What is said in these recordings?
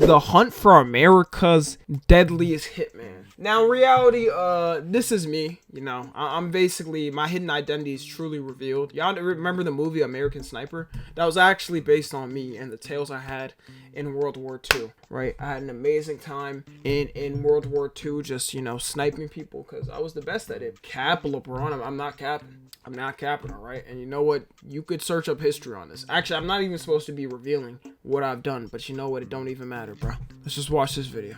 The Hunt for America's Deadliest Hitman. Now, in reality, this is me. You know, I'm basically, my hidden identity is truly revealed. Y'all remember the movie American Sniper? That was actually based on me and the tales I had in World War II, right? I had an amazing time in World War II, just, you know, sniping people because I was the best at it. Cap, LeBron, I'm not capping. I'm not capping, all right? And you know what? You could search up history on this. Actually, I'm not even supposed to be revealing what I've done, but you know what? It don't even matter, bro. Let's just watch this video.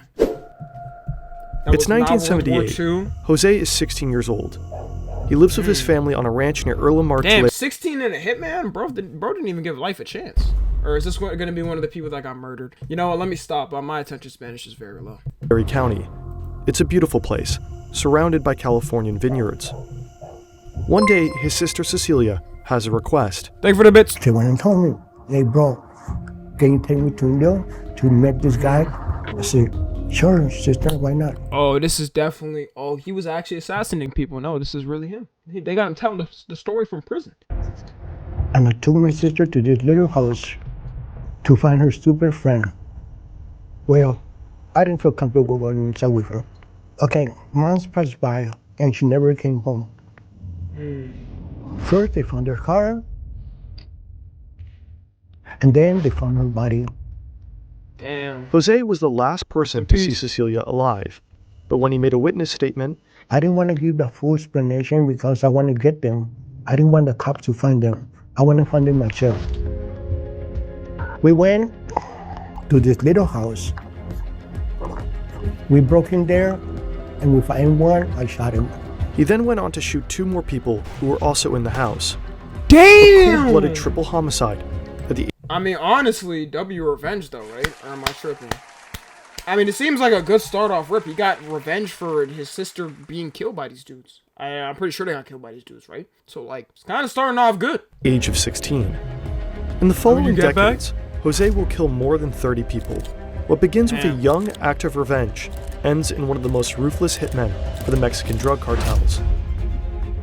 It's 1978. Jose is 16 years old. He lives with his family on a ranch near Erlenmark. Damn, 16 and a hitman? Bro didn't even give life a chance. Or is this going to be one of the people that got murdered? You know what? Let me stop. My attention span is just very low. County. It's a beautiful place, surrounded by Californian vineyards. One day, his sister Cecilia has a request. Thank you for the bits. She went and told me, hey bro, can you take me to New York to meet this guy? I said, sure, sister, why not? Oh, this is definitely, oh, he was actually assassinating people. No, this is really him. They got him telling the story from prison. And I took my sister to this little house to find her stupid friend. Well, I didn't feel comfortable going inside with her. Okay, months passed by and she never came home. First, they found her car, and then they found her body. Damn. Jose was the last person to see Cecilia alive, but when he made a witness statement, I didn't want to give the full explanation because I want to get them. I didn't want the cops to find them. I want to find them myself. We went to this little house. We broke in there, and we found one. I shot him. He then went on to shoot 2 more people who were also in the house. Damn! A cold-blooded triple homicide. I mean, honestly, W revenge though, right? Or am I tripping? I mean, it seems like a good start off rip. He got revenge for his sister being killed by these dudes. I'm pretty sure they got killed by these dudes, right? So, like, it's kind of starting off good. Age of 16. In the following decades, Jose will kill more than 30 people. What begins with a young act of revenge ends in one of the most ruthless hitmen for the Mexican drug cartels.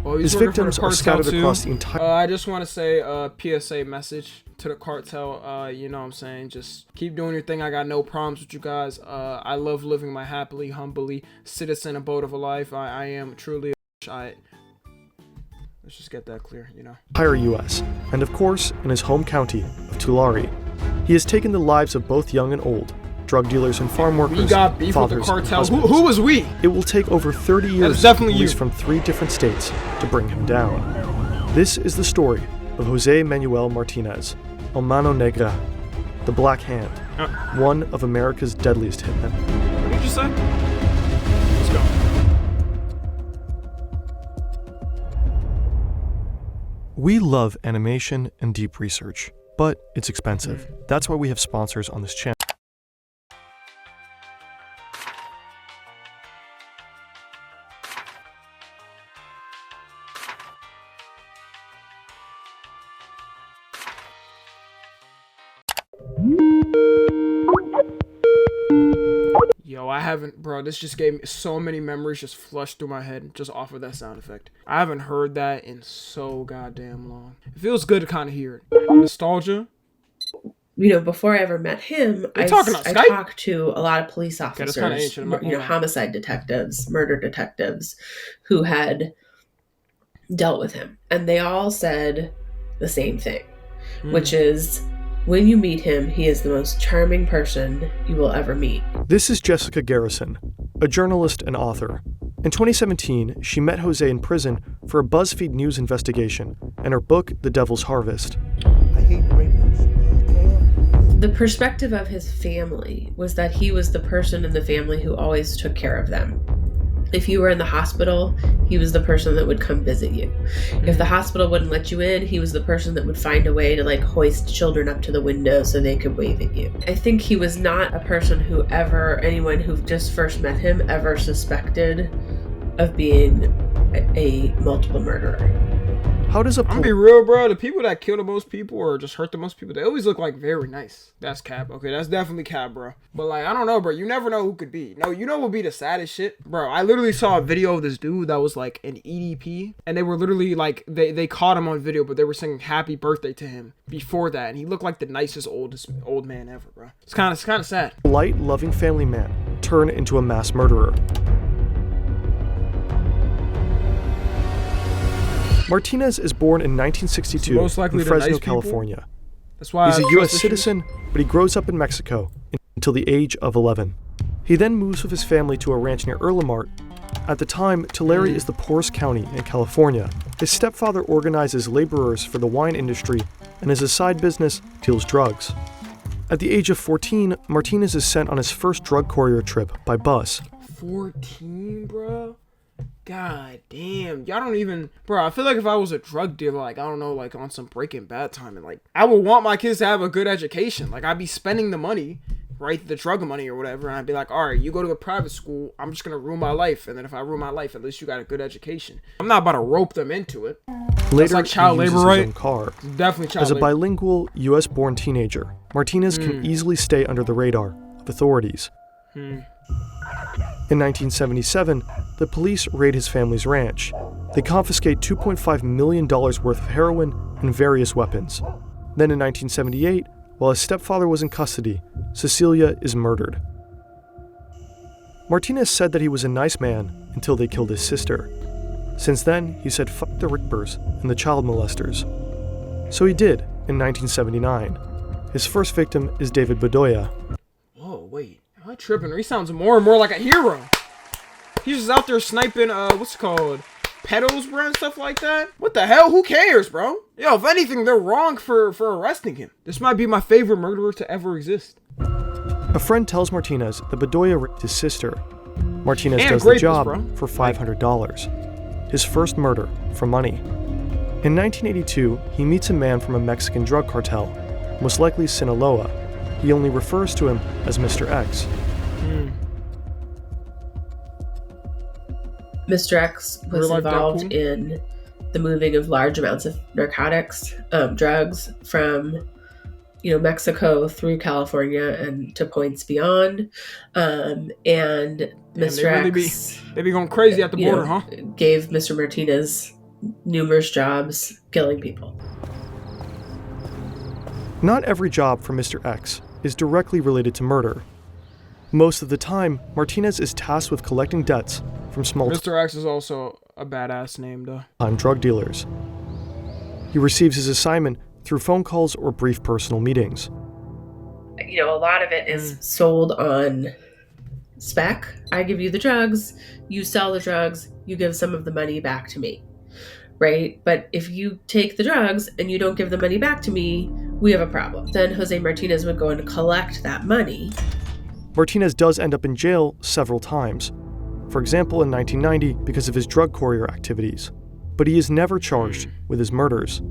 Oh, his victims are scattered across the entire... I just want to say a PSA message to the cartel. You know what I'm saying? Just keep doing your thing. I got no problems with you guys. I love living my happily, humbly citizen abode of a life. I am truly let's just get that clear, you know. Entire U.S. and of course in his home county of Tulare. He has taken the lives of both young and old, drug dealers and farm workers. We got beef with the cartel. Who was we? It will take over 30 years police from 3 different states to bring him down. This is the story of Jose Manuel Martinez, El Mano Negra, the Black Hand, one of America's deadliest hitmen. What did you say? Let's go. We love animation and deep research, but it's expensive. That's why we have sponsors on this channel. Yo, I haven't, bro, this just gave me so many memories just flushed through my head just off of that sound effect. I haven't heard that in so goddamn long. It feels good to kind of hear it. Nostalgia. You know, before I ever met him, I talked to a lot of police officers, homicide detectives, murder detectives who had dealt with him. And they all said the same thing, which is, when you meet him, he is the most charming person you will ever meet. This is Jessica Garrison, a journalist and author. In 2017, she met Jose in prison for a BuzzFeed News investigation and her book, The Devil's Harvest. I hate rapists. The perspective of his family was that he was the person in the family who always took care of them. If you were in the hospital, he was the person that would come visit you. If the hospital wouldn't let you in, he was the person that would find a way to like hoist children up to the window so they could wave at you. I think he was not a person who anyone who just first met him ever suspected of being a multiple murderer. How does I'm gonna be real, bro. The people that kill the most people or just hurt the most people, they always look like very nice. That's cap. Okay, that's definitely cap, bro. But like, I don't know, bro. You never know who could be. No, you know what would be the saddest shit, bro? I literally saw a video of this dude that was like an EDP, and they were literally like, they caught him on video, but they were singing happy birthday to him before that, and he looked like the nicest old man ever, bro. It's kind of sad. A light, loving family man turn into a mass murderer? Martinez is born in 1962 in Fresno, California. That's why he's a U.S. citizen, but he grows up in Mexico until the age of 11. He then moves with his family to a ranch near Erlenmart. At the time, Tulare is the poorest county in California. His stepfather organizes laborers for the wine industry, and as a side business, deals drugs. At the age of 14, Martinez is sent on his first drug courier trip by bus. 14, bro? God damn. Y'all don't even... Bro, I feel like if I was a drug dealer, like, I don't know, like, on some Breaking Bad time, and, like, I would want my kids to have a good education. Like, I'd be spending the money, right, the drug money or whatever, and I'd be like, all right, you go to a private school, I'm just gonna ruin my life, and then if I ruin my life, at least you got a good education. I'm not about to rope them into it. Later, that's like child labor, right? His own car. Definitely child labor. As a labor. bilingual, U.S.-born teenager, Martinez can easily stay under the radar of authorities. In 1977, the police raid his family's ranch. They confiscate $2.5 million worth of heroin and various weapons. Then in 1978, while his stepfather was in custody, Cecilia is murdered. Martinez said that he was a nice man until they killed his sister. Since then, he said fuck the rapers and the child molesters. So he did in 1979. His first victim is David Bedoya. Whoa, wait. Am I tripping? He sounds more and more like a hero. He's just out there sniping, what's it called? Pedos, bro, and stuff like that? What the hell? Who cares, bro? Yo, if anything, they're wrong for arresting him. This might be my favorite murderer to ever exist. A friend tells Martinez that Bedoya raped his sister. Martinez does the job for $500. His first murder for money. In 1982, he meets a man from a Mexican drug cartel, most likely Sinaloa. He only refers to him as Mr. X. Mr. X was involved in the moving of large amounts of narcotics, drugs from, Mexico through California and to points beyond. And Mr. X, they be going crazy at the border, huh? Gave Mr. Martinez numerous jobs killing people. Not every job for Mr. X is directly related to murder. Most of the time, Martinez is tasked with collecting debts from small Mr. X is also a badass name, though. Time drug dealers. He receives his assignment through phone calls or brief personal meetings. A lot of it is sold on spec. I give you the drugs, you sell the drugs, you give some of the money back to me, right? But if you take the drugs and you don't give the money back to me, we have a problem. Then Jose Martinez would go and collect that money. Martinez does end up in jail several times. For example, in 1990 because of his drug courier activities. But he is never charged with his murders.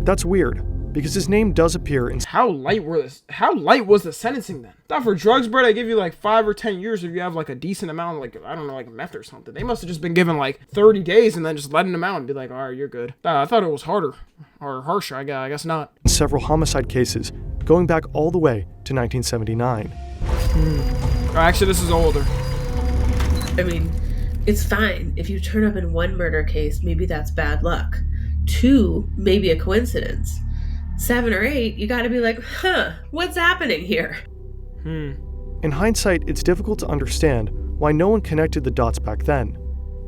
That's weird, because his name does appear in... How light was the sentencing then? I thought for drugs, bro, they give you like 5 or 10 years if you have like a decent amount, like, I don't know, like meth or something. They must have just been given like 30 days and then just letting them out and be like, all right, you're good. I thought it was harder or harsher. I guess not. Several homicide cases, going back all the way to 1979. Actually, this is older. I mean, it's fine. If you turn up in one murder case, maybe that's bad luck. 2, maybe a coincidence. 7 or 8, you gotta be like, what's happening here? In hindsight, it's difficult to understand why no one connected the dots back then.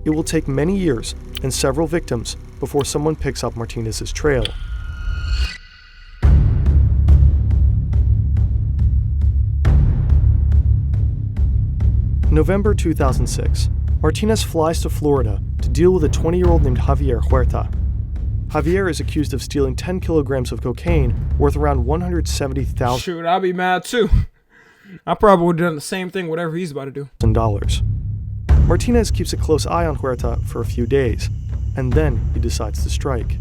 It will take many years and several victims before someone picks up Martinez's trail. November 2006, Martinez flies to Florida to deal with a 20-year-old named Javier Huerta. Javier is accused of stealing 10 kilograms of cocaine worth around $170,000. Shoot, I'd be mad too. I probably would have done the same thing, whatever he's about to do. Martinez keeps a close eye on Huerta for a few days, and then he decides to strike.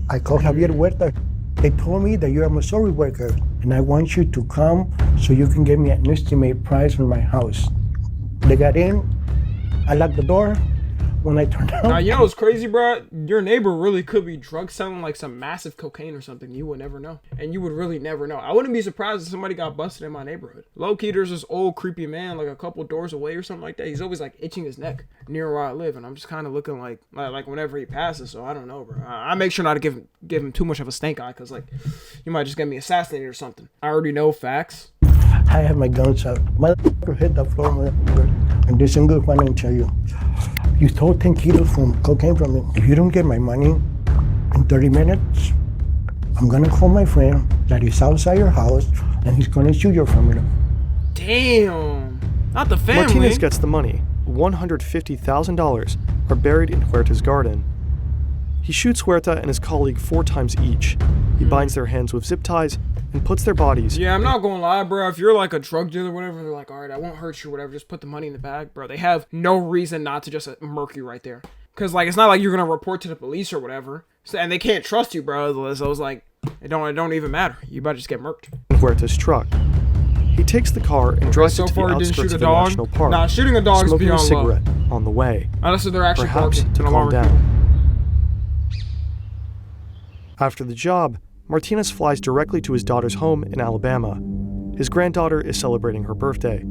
I called Javier Huerta. They told me that you're a Missouri worker, and I want you to come so you can give me an estimate price for my house. They got in, I locked the door, when I turned out. Now, you know what's crazy, bro? Your neighbor really could be drug selling like some massive cocaine or something. You would never know. And you would really never know. I wouldn't be surprised if somebody got busted in my neighborhood. Low-key, there's this old creepy man like a couple doors away or something like that. He's always like itching his neck near where I live. And I'm just kind of looking like whenever he passes. So I don't know, bro. I make sure not to give him too much of a stank eye because like you might just get me assassinated or something. I already know facts. I have my guns out. Motherfucker hit the floor, and this ain't good one, I tell you. You stole 10 kilos from cocaine from me. If you don't get my money in 30 minutes, I'm gonna call my friend that is outside your house, and he's gonna shoot your family. Damn. Not the family. Martinez gets the money. $150,000 are buried in Huerta's garden. He shoots Huerta and his colleague 4 times each. He binds their hands with zip ties and puts their bodies. Yeah, I'm not gonna lie, bro. If you're like a drug dealer or whatever, they're like, all right, I won't hurt you or whatever. Just put the money in the bag, bro. They have no reason not to just murk you right there. Because, like, it's not like you're gonna report to the police or whatever. So, and they can't trust you, bro. So it's like, it don't even matter. You better just get murked. In Huerta's truck. He takes the car and drives it to the outskirts of the national park. Nah, shooting a dog is smoking a beyond love. cigarette on the way. Unless they're actually Perhaps barking to and calm alarming down. people. After the job, Martinez flies directly to his daughter's home in Alabama. His granddaughter is celebrating her birthday.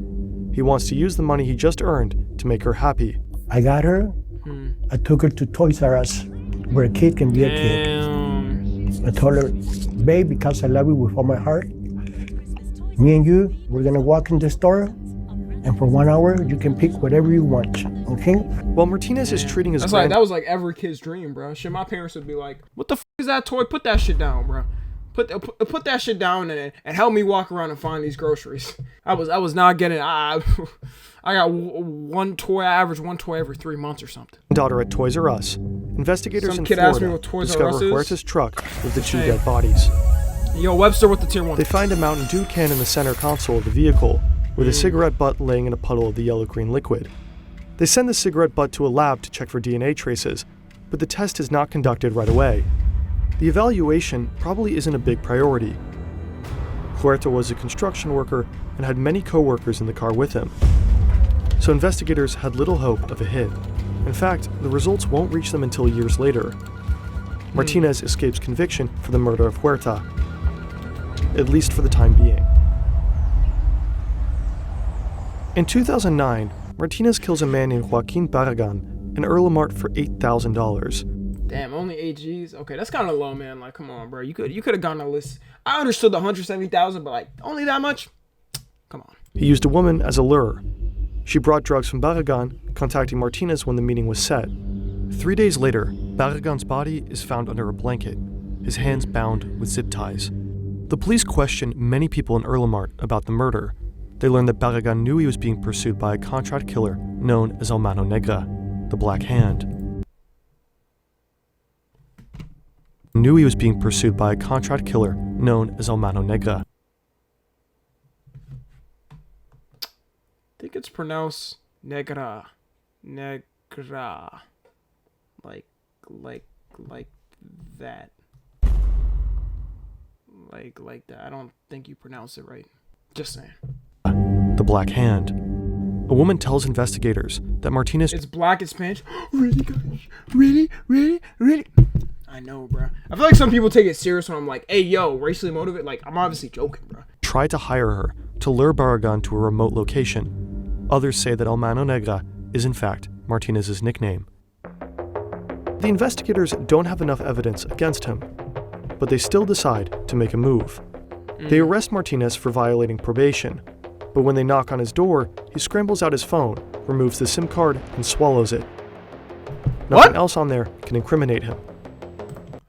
He wants to use the money he just earned to make her happy. I got her. I took her to Toys R Us, where a kid can be a kid. Damn. I told her, babe, because I love you with all my heart, me and you, we're gonna walk in the store, and for 1 hour, you can pick whatever you want, okay? While Martinez is treating his That was like every kid's dream, bro. Shit, my parents would be like, what the f is that toy? Put that shit down, bro. Put that shit down and help me walk around and find these groceries. I was not getting, I got one toy, I average one toy every 3 months or something. Daughter at Toys R Us. Investigators Some in kid asked me Florida what Toys R Us discover is. Huerta's truck with the 2 Hey. dead bodies. Yo, Webster with the tier 1. They find a Mountain Dew can in the center console of the vehicle, with a cigarette butt laying in a puddle of the yellow-green liquid. They send the cigarette butt to a lab to check for DNA traces, but the test is not conducted right away. The evaluation probably isn't a big priority. Huerta was a construction worker and had many co-workers in the car with him, so investigators had little hope of a hit. In fact, the results won't reach them until years later. Martinez escapes conviction for the murder of Huerta, at least for the time being. In 2009, Martinez kills a man named Joaquin Barragan in Earl Mart for $8,000. Damn, only 8 G's? Okay, that's kind of low, man. Like, come on, bro. You could have gone a list. I understood the 170,000, but like, only that much? Come on. He used a woman as a lure. She brought drugs from Barragan, contacting Martinez when the meeting was set. 3 days later, Barragan's body is found under a blanket, his hands bound with zip ties. The police questioned many people in Earl Mart about the murder. They learned that Barragan knew he was being pursued by a contract killer known as El Mano Negra, the Black Hand. Knew he was being pursued by a contract killer known as El Mano Negra. I think it's pronounced Negra. Negra. Like that. Like that. I don't think you pronounce it right. Just saying. The Black Hand. A woman tells investigators that Martinez... It's black in Spanish. Really, guys? Really? I know, bro. I feel like some people take it serious when I'm like, hey, yo, racially motivated. Like, I'm obviously joking, bro. tried to hire her to lure Barragan to a remote location. Others say that El Mano Negra is in fact Martinez's nickname. The investigators don't have enough evidence against him, but they still decide to make a move. They arrest Martinez for violating probation, but when they knock on his door, he scrambles out his phone, removes the SIM card, and swallows it. Nothing else on there can incriminate him.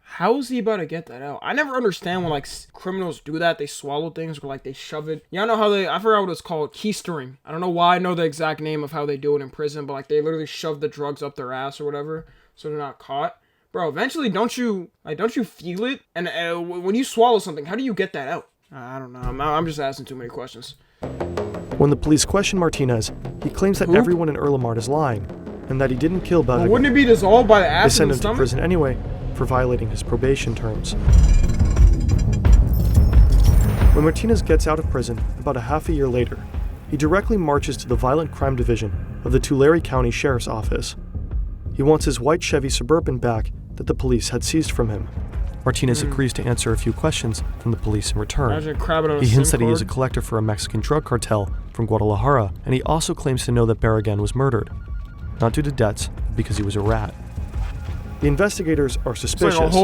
How is he about to get that out? I never understand when like criminals do that. They swallow things or like they shove it. Y'all know how I forgot what it's called, keistering. I don't know why I know the exact name of how they do it in prison, but like they literally shove the drugs up their ass or whatever so they're not caught. Bro, eventually don't you feel it? And when you swallow something, how do you get that out? I don't know. I'm just asking too many questions. When the police question Martinez, he claims that everyone in Earl Mart is lying, and that he didn't kill Barragan. Well, wouldn't it be dissolved by the They acid send in the him to stomach? prison anyway for violating his probation terms. When Martinez gets out of prison about a half a year later, he directly marches to the Violent Crime Division of the Tulare County Sheriff's Office. He wants his white Chevy Suburban back that the police had seized from him. Martinez agrees to answer a few questions from the police in return. He hints that he is a collector for a Mexican drug cartel from Guadalajara, and he also claims to know that Barragan was murdered, not due to debts, but because he was a rat. The investigators are suspicious.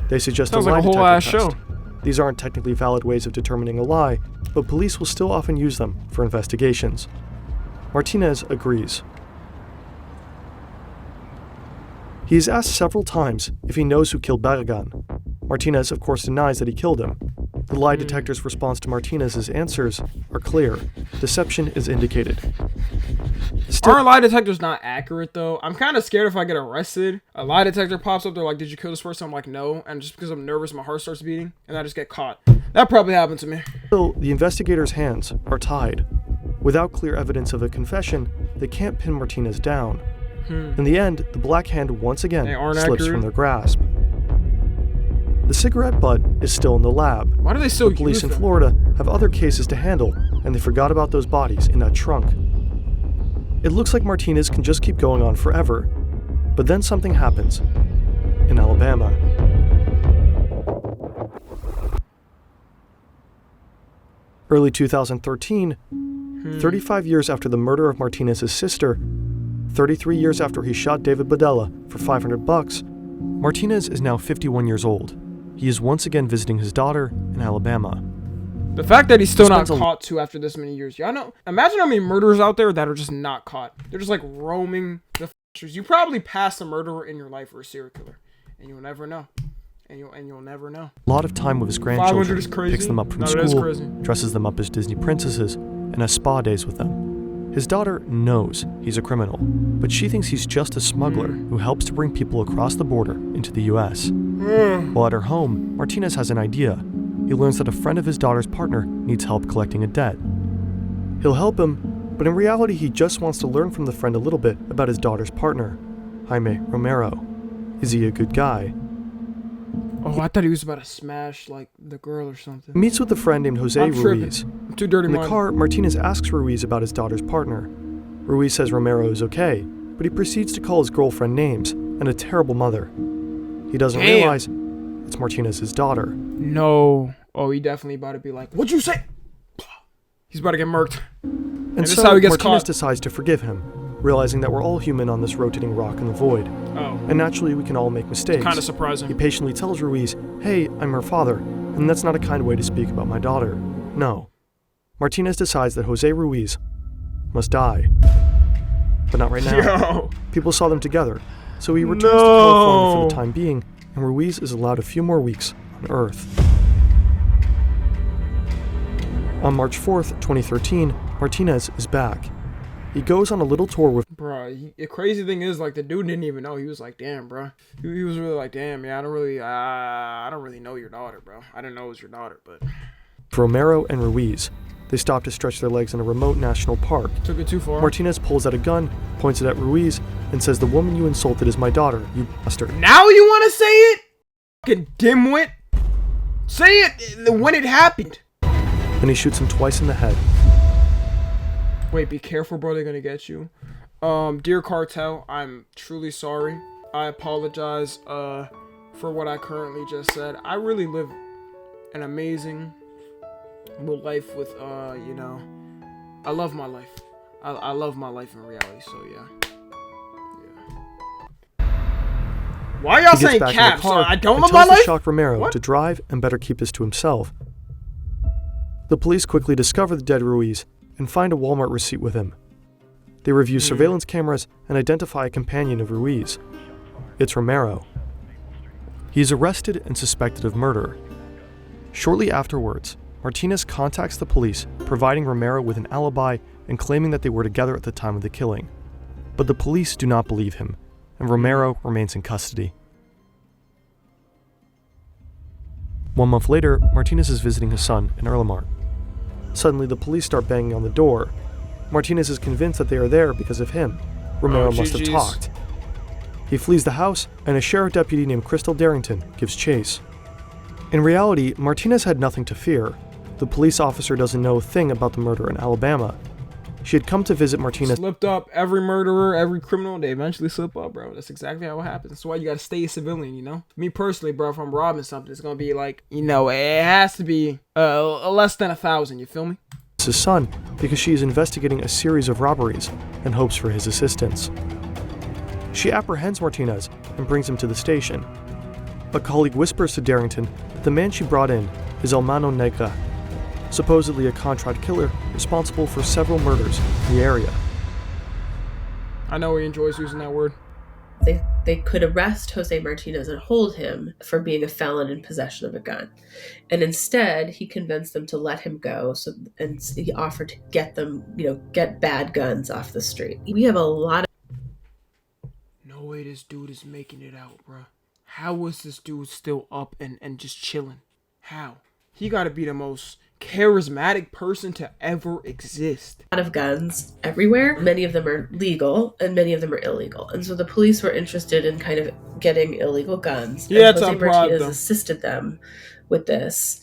They suggest a lie detector test. These aren't technically valid ways of determining a lie, but police will still often use them for investigations. Martinez agrees. He is asked several times if he knows who killed Barragan. Martinez, of course, denies that he killed him. The lie detector's response to Martinez's answers are clear. Deception is indicated. Our lie detector's not accurate, though. I'm kind of scared if I get arrested. A lie detector pops up, they're like, did you kill this person? I'm like, no. And just because I'm nervous, my heart starts beating, and I just get caught. That probably happened to me. Still, the investigators' hands are tied. Without clear evidence of a confession, they can't pin Martinez down. In the end, the Black Hand once again slips from their grasp. The cigarette butt is still in the lab. Why do they still use police in Florida have other cases to handle, and they forgot about those bodies in that trunk. It looks like Martinez can just keep going on forever. But then something happens in Alabama. Early 2013, 35 years after the murder of Martinez's sister, 33 years after he shot David Badella for $500, Martinez is now 51 years old. He is once again visiting his daughter in Alabama. The fact that he's still not caught too after this many years. Y'all know, imagine how many murderers out there that are just not caught. They're just like roaming the streets. You probably passed a murderer in your life or a serial killer, and you'll never know. And you'll never know. A lot of time with his grandchildren, is crazy. Picks them up from school, dresses them up as Disney princesses, and has spa days with them. His daughter knows he's a criminal, but she thinks he's just a smuggler who helps to bring people across the border into the US. While at her home, Martinez has an idea. He learns that a friend of his daughter's partner needs help collecting a debt. He'll help him, but in reality he just wants to learn from the friend a little bit about his daughter's partner, Jaime Romero. Is he a good guy? Oh, I thought he was about to smash, like, the girl or something. He meets with a friend named Jose Ruiz. I'm too dirty. In the car, Martinez asks Ruiz about his daughter's partner. Ruiz says Romero is okay, but he proceeds to call his girlfriend names and a terrible mother. He doesn't realize it's Martinez's daughter. No. Oh, he definitely about to be like, what'd you say? He's about to get murked. And so how he gets Martinez decides to forgive him, realizing that we're all human on this rotating rock in the void. Oh. And naturally, we can all make mistakes. Kind of surprising. He patiently tells Ruiz, hey, I'm her father, and that's not a kind way to speak about my daughter. No. Martinez decides that Jose Ruiz must die. But not right now. Yo. People saw them together, so he returns to California for the time being, and Ruiz is allowed a few more weeks on Earth. On March 4th, 2013, Martinez is back. He goes on a little tour with... Bruh, the crazy thing is, like, the dude didn't even know. He was like, damn, bruh. He was really like, damn, yeah, I don't really know your daughter, bro. I didn't know it was your daughter, but... Romero and Ruiz. They stop to stretch their legs in a remote national park. Took it too far. Martinez pulls out a gun, points it at Ruiz, and says, the woman you insulted is my daughter, you bastard. Now you want to say it? Fucking dimwit. Say it when it happened. Then he shoots him twice in the head. Wait, be careful, bro. They're gonna get you. Dear Cartel, I'm truly sorry. I apologize for what I currently just said. I really live an amazing life with you know, I love my life. I love my life in reality. So yeah. Why y'all saying caps? I don't love my life. Tells the shocked Romero to drive and better keep this to himself. The police quickly discover the dead Ruiz and find a Walmart receipt with him. They review surveillance cameras and identify a companion of Ruiz. It's Romero. He is arrested and suspected of murder. Shortly afterwards, Martinez contacts the police, providing Romero with an alibi and claiming that they were together at the time of the killing. But the police do not believe him, and Romero remains in custody. 1 month later, Martinez is visiting his son in Erlenmar. Suddenly, the police start banging on the door. Martinez is convinced that they are there because of him. Romero must have talked. He flees the house, and a sheriff deputy named Crystal Darrington gives chase. In reality, Martinez had nothing to fear. The police officer doesn't know a thing about the murder in Alabama. She had come to visit Martinez. Slipped up. Every murderer, every criminal, they eventually slip up, bro. That's exactly how it happens. That's why you gotta stay a civilian, you know? Me personally, bro, if I'm robbing something, it's gonna be like, you know, it has to be less than 1,000, you feel me? His son, because she is investigating a series of robberies and hopes for his assistance. She apprehends Martinez and brings him to the station. A colleague whispers to Darrington that the man she brought in is El Mano Negra, supposedly a contract killer responsible for several murders in the area. I know he enjoys using that word. They could arrest Jose Martinez and hold him for being a felon in possession of a gun. And instead, he convinced them to let him go. And he offered to get them, get bad guns off the street. We have a lot of... No way this dude is making it out, bro. How was this dude still up and just chilling? How? He gotta be the most charismatic person to ever exist. A lot of guns everywhere. Many of them are legal and many of them are illegal. And so the police were interested in kind of getting illegal guns. Yeah, and it's Jose Martinez assisted them with this.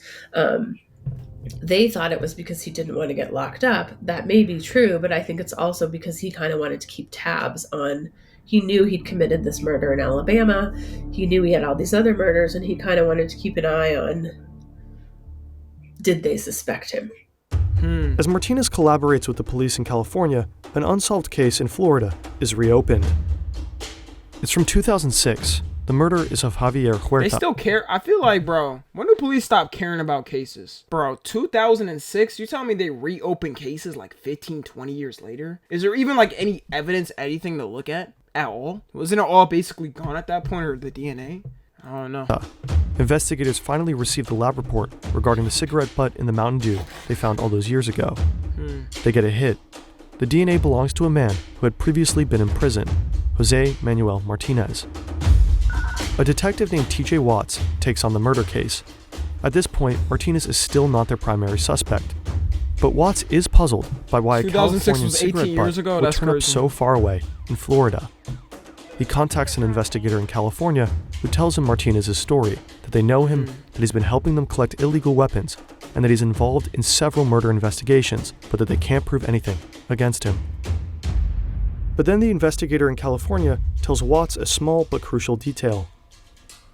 They thought it was because he didn't want to get locked up. That may be true, but I think it's also because he kind of wanted to keep tabs on... He knew he'd committed this murder in Alabama. He knew he had all these other murders, and he kind of wanted to keep an eye on... Did they suspect him? As Martinez collaborates with the police in California, an unsolved case in Florida is reopened. It's from 2006. The murder is of Javier Huerta. They still care? I feel like, bro, when do police stop caring about cases? Bro, 2006? You telling me they reopen cases like 15, 20 years later? Is there even like any evidence, anything to look at all? Wasn't it all basically gone at that point, or the DNA? I don't know. Investigators finally received the lab report regarding the cigarette butt in the Mountain Dew they found all those years ago. They get a hit. The DNA belongs to a man who had previously been in prison, Jose Manuel Martinez. A detective named TJ Watts takes on the murder case. At this point, Martinez is still not their primary suspect. But Watts is puzzled by why a Californian cigarette butt would turn up so far away in Florida. He contacts an investigator in California who tells him Martinez's story, that they know him, that he's been helping them collect illegal weapons, and that he's involved in several murder investigations, but that they can't prove anything against him. But then the investigator in California tells Watts a small but crucial detail.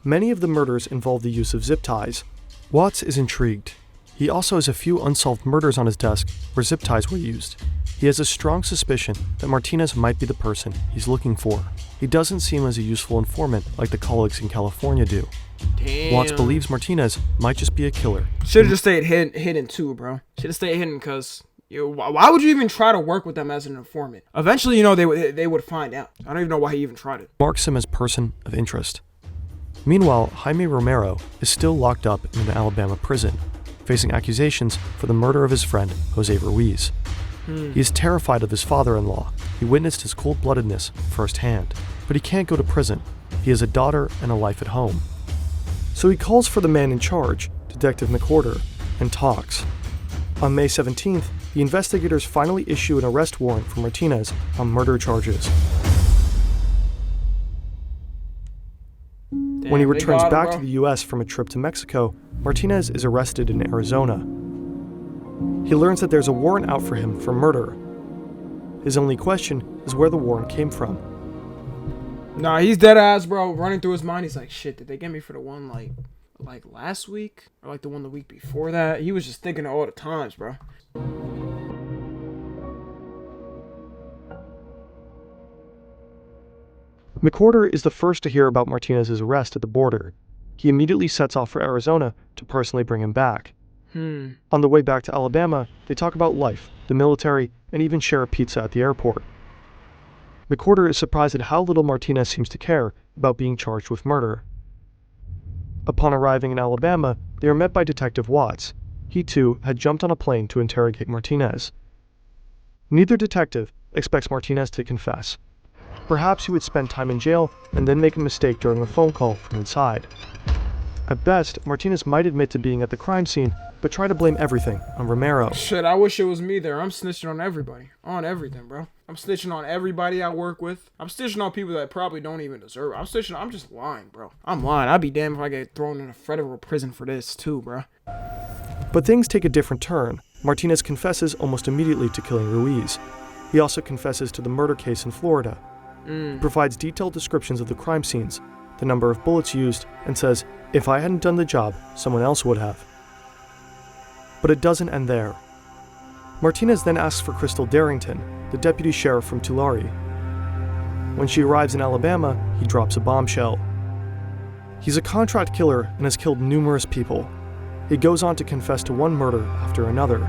Many of the murders involve the use of zip ties. Watts is intrigued. He also has a few unsolved murders on his desk where zip ties were used. He has a strong suspicion that Martinez might be the person he's looking for. He doesn't seem as a useful informant like the colleagues in California do. Damn. Watts believes Martinez might just be a killer. Should have just stayed hidden too, bro. Should have stayed hidden, because why would you even try to work with them as an informant? Eventually, they would find out. I don't even know why he even tried it. Marks him as person of interest. Meanwhile, Jaime Romero is still locked up in an Alabama prison, facing accusations for the murder of his friend, Jose Ruiz. He is terrified of his father-in-law. He witnessed his cold-bloodedness firsthand. But he can't go to prison. He has a daughter and a life at home. So he calls for the man in charge, Detective McWhorter, and talks. On May 17th, the investigators finally issue an arrest warrant for Martinez on murder charges. When he returns back to the U.S. from a trip to Mexico, Martinez is arrested in Arizona. He learns that there's a warrant out for him for murder. His only question is where the warrant came from. Nah, he's dead ass, bro. Running through his mind, he's like, shit, did they get me for the one like last week? Or like the one the week before that? He was just thinking of all the times, bro. McWhorter is the first to hear about Martinez's arrest at the border. He immediately sets off for Arizona to personally bring him back. On the way back to Alabama, they talk about life, the military, and even share a pizza at the airport. McWhorter is surprised at how little Martinez seems to care about being charged with murder. Upon arriving in Alabama, they are met by Detective Watts. He too had jumped on a plane to interrogate Martinez. Neither detective expects Martinez to confess. Perhaps he would spend time in jail and then make a mistake during a phone call from inside. At best, Martinez might admit to being at the crime scene, but try to blame everything on Romero. Shit, I wish it was me there. I'm snitching on everybody. On everything, bro. I'm snitching on everybody I work with. I'm snitching on people that probably don't even deserve it. I'm just lying, bro. I'm lying. I'd be damned if I get thrown in a federal prison for this too, bro. But things take a different turn. Martinez confesses almost immediately to killing Ruiz. He also confesses to the murder case in Florida. He provides detailed descriptions of the crime scenes, the number of bullets used, and says, "If I hadn't done the job, someone else would have." But it doesn't end there. Martinez then asks for Crystal Darrington, the deputy sheriff from Tulare. When she arrives in Alabama, he drops a bombshell. He's a contract killer and has killed numerous people. He goes on to confess to one murder after another.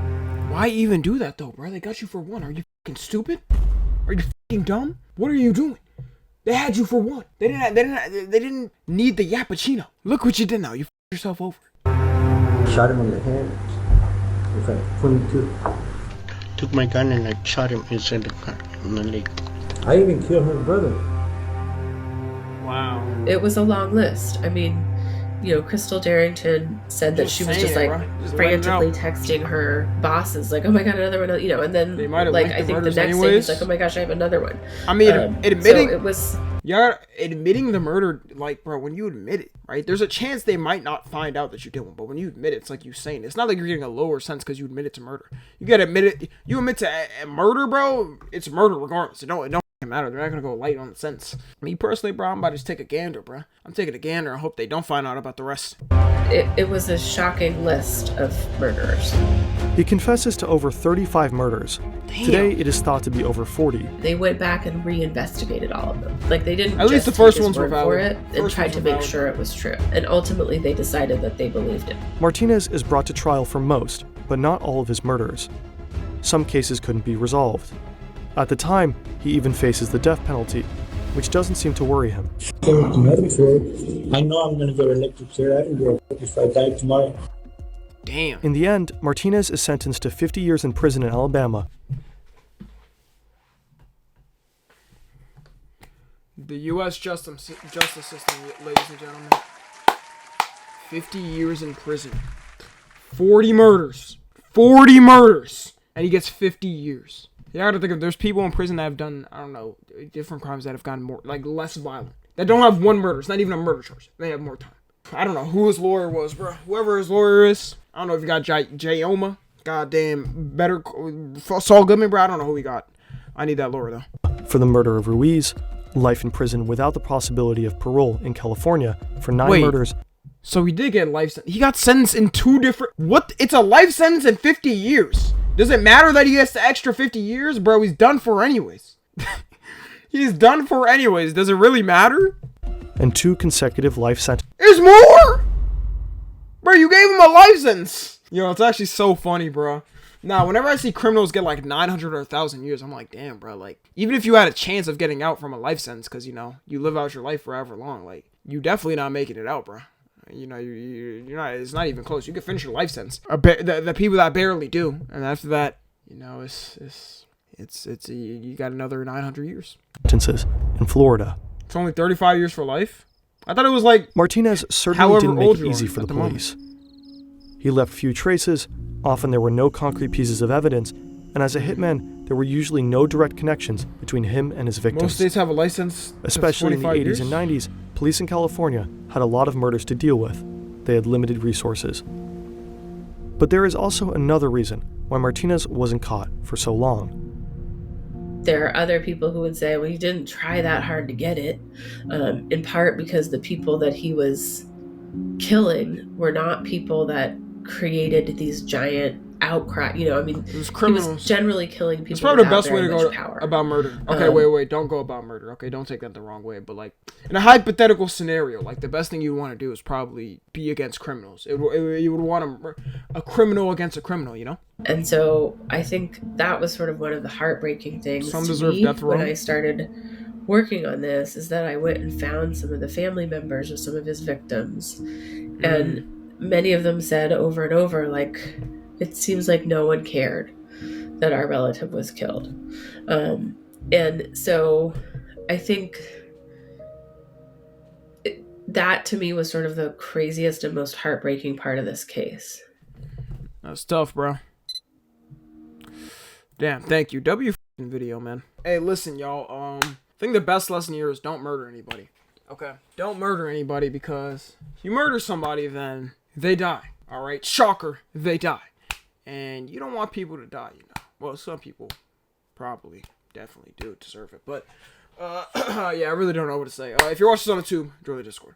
Why even do that though, bro? They got you for one. Are you fucking stupid? Are you fucking dumb? What are you doing? They had you for one. They didn't need the Yappuccino. Look what you did now. You fucked yourself over. Shot him in the head with a 22. Took my gun and I shot him inside the car in the leg. I even killed her brother. Wow. It was a long list. I mean, you know, Crystal Darrington said that she was just like frantically texting her bosses, like, "Oh my god, another one!" You know, and then like I think the next day he's like, "Oh my gosh, I have another one." I mean, admitting so it was. Yeah, admitting the murder, like, bro, when you admit it, right? There's a chance they might not find out that you did one, but when you admit it, it's like you saying it's not like you're getting a lower sentence because you admit it to murder. You gotta admit it. You admit to murder, bro. It's murder regardless. It don't matter. They're not gonna go light on the sentence. Me personally, bro, I'm about to just take a gander, bro. I'm taking a gander. I hope they don't find out about the rest. It was a shocking list of murderers. He confesses to over 35 murders. Damn. Today, it is thought to be over 40. They went back and reinvestigated all of them. Like, they didn't at least just the first take his ones were word valid for it and First tried ones to were make valid. sure it was true. And ultimately, they decided that they believed it. Martinez is brought to trial for most, but not all of his murders. Some cases couldn't be resolved. At the time, he even faces the death penalty, which doesn't seem to worry him. I know I'm gonna go to electric chair. I can go if I die tomorrow. Damn. In the end, Martinez is sentenced to 50 years in prison in Alabama. The U.S. justice system, ladies and gentlemen. 50 years in prison. 40 murders. 40 murders! And he gets 50 years. You gotta think of, there's people in prison that have done, I don't know, different crimes that have gotten more, like, less violent. That don't have one murder. It's not even a murder charge. They have more time. I don't know who his lawyer was, bro. Whoever his lawyer is. I don't know if you got Jay Oma. Goddamn, better Saul Goodman, bro. I don't know who he got. I need that lawyer, though. For the murder of Ruiz, life in prison without the possibility of parole in California for 9 murders. So he did get life sentence. He got sentenced in 2 different... What? It's a life sentence in 50 years. Does it matter that he gets the extra 50 years? Bro, he's done for anyways. He's done for anyways. Does it really matter? And 2 consecutive life sentences. There's more? Bro, you gave him a life sentence. Yo, it's actually so funny, bro. Now, whenever I see criminals get like 900 or 1,000 years, I'm like, damn, bro. Like, even if you had a chance of getting out from a life sentence, because, you know, you live out your life forever long, like, you definitely not making it out, bro. You know, you're not. It's not even close. You can finish your life sentence. The people that barely do, and after that, you know, you got another 900 years. Sentences in Florida. It's only 35 years for life. I thought it was like Martinez certainly didn't make it easy for the police. He left few traces. Often there were no concrete pieces of evidence, and as a hitman, there were usually no direct connections between him and his victims. Most states have a license. Especially in the 80s and 90s, police in California had a lot of murders to deal with. They had limited resources. But there is also another reason why Martinez wasn't caught for so long. There are other people who would say, well, he didn't try that hard to get it, in part because the people that he was killing were not people that created these giant outcry. You know, I mean, it was criminals. He was generally killing people. It's probably the best way to go power. about murder. Okay, wait, don't go about murder. Okay, don't take that the wrong way. But like in a hypothetical scenario, like the best thing you want to do is probably be against criminals. You would want a criminal against a criminal, you know. And so I think that was sort of one of the heartbreaking things Some to deserve me death row. when I started working on this, is that I went and found some of the family members of some of his victims, and many of them said over and over, like, it seems like no one cared that our relative was killed. And so I think that to me was sort of the craziest and most heartbreaking part of this case. That's tough, bro. Damn, thank you. Video, man. Hey, listen, y'all. I think the best lesson here is don't murder anybody. Okay? Don't murder anybody, because if you murder somebody, then they die. Alright? Shocker. They die. And you don't want people to die, you know. Well, some people probably definitely do deserve it. But yeah, I really don't know what to say. If you're watching this on the tube, join the Discord.